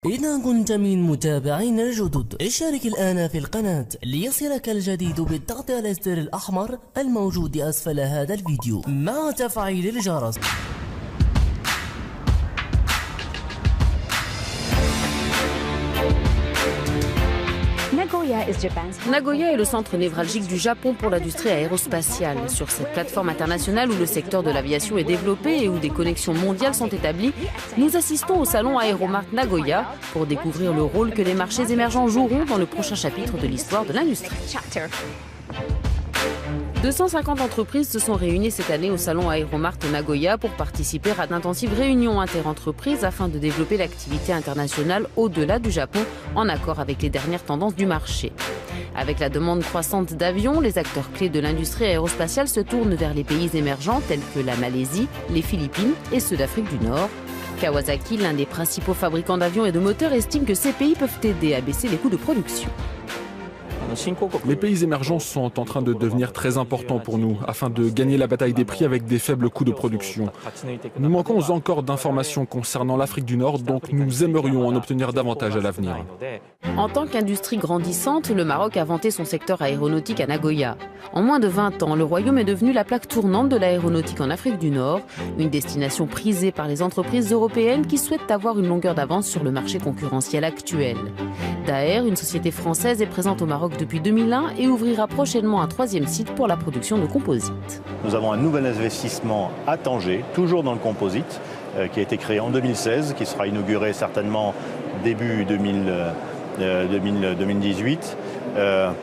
إذا كنت من متابعين الجدد اشترك الآن في القناة ليصلك الجديد بالضغط على الزر الأحمر الموجود أسفل هذا الفيديو مع تفعيل الجرس. Nagoya est le centre névralgique du Japon pour l'industrie aérospatiale. Sur cette plateforme internationale où le secteur de l'aviation est développé et où des connexions mondiales sont établies, nous assistons au salon Aeromart Nagoya pour découvrir le rôle que les marchés émergents joueront dans le prochain chapitre de l'histoire de l'industrie. 250 entreprises se sont réunies cette année au salon Aeromart Nagoya pour participer à d'intensives réunions interentreprises afin de développer l'activité internationale au-delà du Japon en accord avec les dernières tendances du marché. Avec la demande croissante d'avions, les acteurs clés de l'industrie aérospatiale se tournent vers les pays émergents tels que la Malaisie, les Philippines et ceux d'Afrique du Nord. Kawasaki, l'un des principaux fabricants d'avions et de moteurs, estime que ces pays peuvent aider à baisser les coûts de production. Les pays émergents sont en train de devenir très importants pour nous afin de gagner la bataille des prix avec des faibles coûts de production. Nous manquons encore d'informations concernant l'Afrique du Nord, donc nous aimerions en obtenir davantage à l'avenir. En tant qu'industrie grandissante, le Maroc a vanté son secteur aéronautique à Nagoya. En moins de 20 ans, le royaume est devenu la plaque tournante de l'aéronautique en Afrique du Nord, une destination prisée par les entreprises européennes qui souhaitent avoir une longueur d'avance sur le marché concurrentiel actuel. Daher, une société française, est présente au Maroc depuis 2001 et ouvrira prochainement un 3e site pour la production de composites. Nous avons un nouvel investissement à Tanger, toujours dans le composite, qui a été créé en 2016, qui sera inauguré certainement début 2018,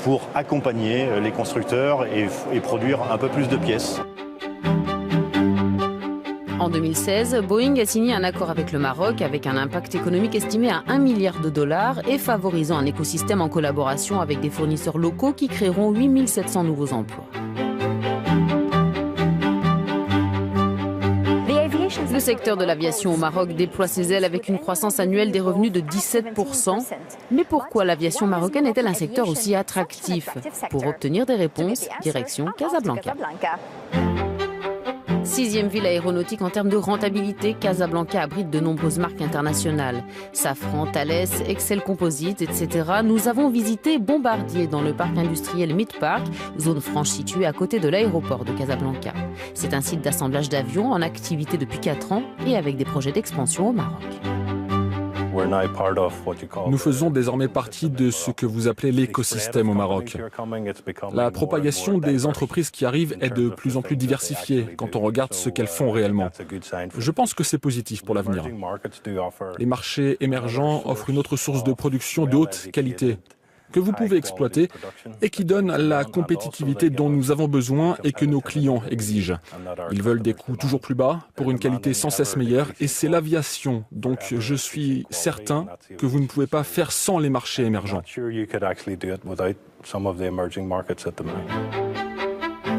pour accompagner les constructeurs et produire un peu plus de pièces. En 2016, Boeing a signé un accord avec le Maroc avec un impact économique estimé à 1 milliard de dollars et favorisant un écosystème en collaboration avec des fournisseurs locaux qui créeront 8 700 nouveaux emplois. Le secteur de l'aviation au Maroc déploie ses ailes avec une croissance annuelle des revenus de 17%. Mais pourquoi l'aviation marocaine est-elle un secteur aussi attractif? Pour obtenir des réponses, direction Casablanca. 6e ville aéronautique en termes de rentabilité, Casablanca abrite de nombreuses marques internationales. Safran, Thales, Excel Composites, etc. Nous avons visité Bombardier dans le parc industriel Midpark, zone franche située à côté de l'aéroport de Casablanca. C'est un site d'assemblage d'avions en activité depuis 4 ans et avec des projets d'expansion au Maroc. Nous faisons désormais partie de ce que vous appelez l'écosystème au Maroc. La propagation des entreprises qui arrivent est de plus en plus diversifiée quand on regarde ce qu'elles font réellement. Je pense que c'est positif pour l'avenir. Les marchés émergents offrent une autre source de production de haute qualité que vous pouvez exploiter et qui donne la compétitivité dont nous avons besoin et que nos clients exigent. Ils veulent des coûts toujours plus bas pour une qualité sans cesse meilleure et c'est l'aviation. Donc je suis certain que vous ne pouvez pas faire sans les marchés émergents.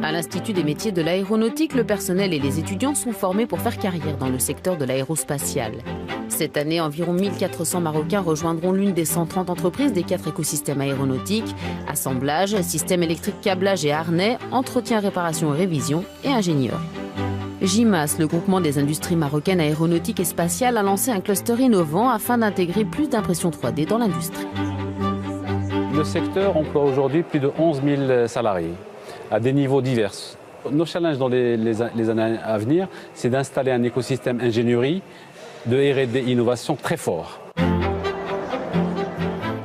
À l'Institut des métiers de l'aéronautique, le personnel et les étudiants sont formés pour faire carrière dans le secteur de l'aérospatial. Cette année, environ 1400 Marocains rejoindront l'une des 130 entreprises des 4 écosystèmes aéronautiques: assemblage, système électrique, câblage et harnais, entretien, réparation et révision et ingénieur. GIMAS, le groupement des industries marocaines aéronautiques et spatiales, a lancé un cluster innovant afin d'intégrer plus d'impression 3D dans l'industrie. Le secteur emploie aujourd'hui plus de 11 000 salariés à des niveaux divers. Nos challenges dans les années à venir, c'est d'installer un écosystème ingénierie de R&D innovation très fort.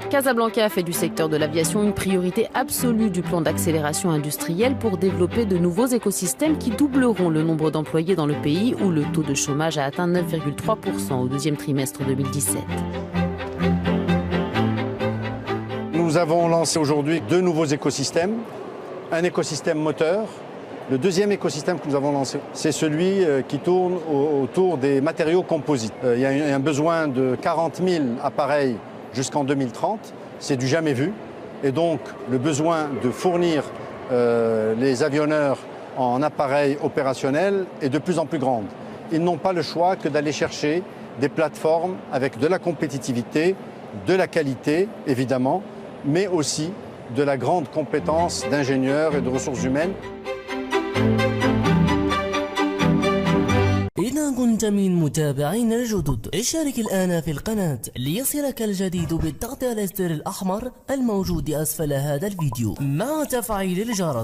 Casablanca a fait du secteur de l'aviation une priorité absolue du plan d'accélération industrielle pour développer de nouveaux écosystèmes qui doubleront le nombre d'employés dans le pays où le taux de chômage a atteint 9,3% au 2e trimestre 2017. Nous avons lancé aujourd'hui 2 nouveaux écosystèmes. Un écosystème moteur. Le 2e écosystème que nous avons lancé, c'est celui qui tourne autour des matériaux composites. Il y a un besoin de 40 000 appareils jusqu'en 2030. C'est du jamais vu. Et donc, le besoin de fournir les avionneurs en appareils opérationnels est de plus en plus grand. Ils n'ont pas le choix que d'aller chercher des plateformes avec de la compétitivité, de la qualité, évidemment, mais aussi de la grande compétence d'ingénieurs et de ressources humaines. إذا كنت من متابعين الجدد اشترك الآن في القناة ليصلك الجديد بالضغط على الزر الأحمر الموجود أسفل هذا الفيديو مع تفعيل الجرس.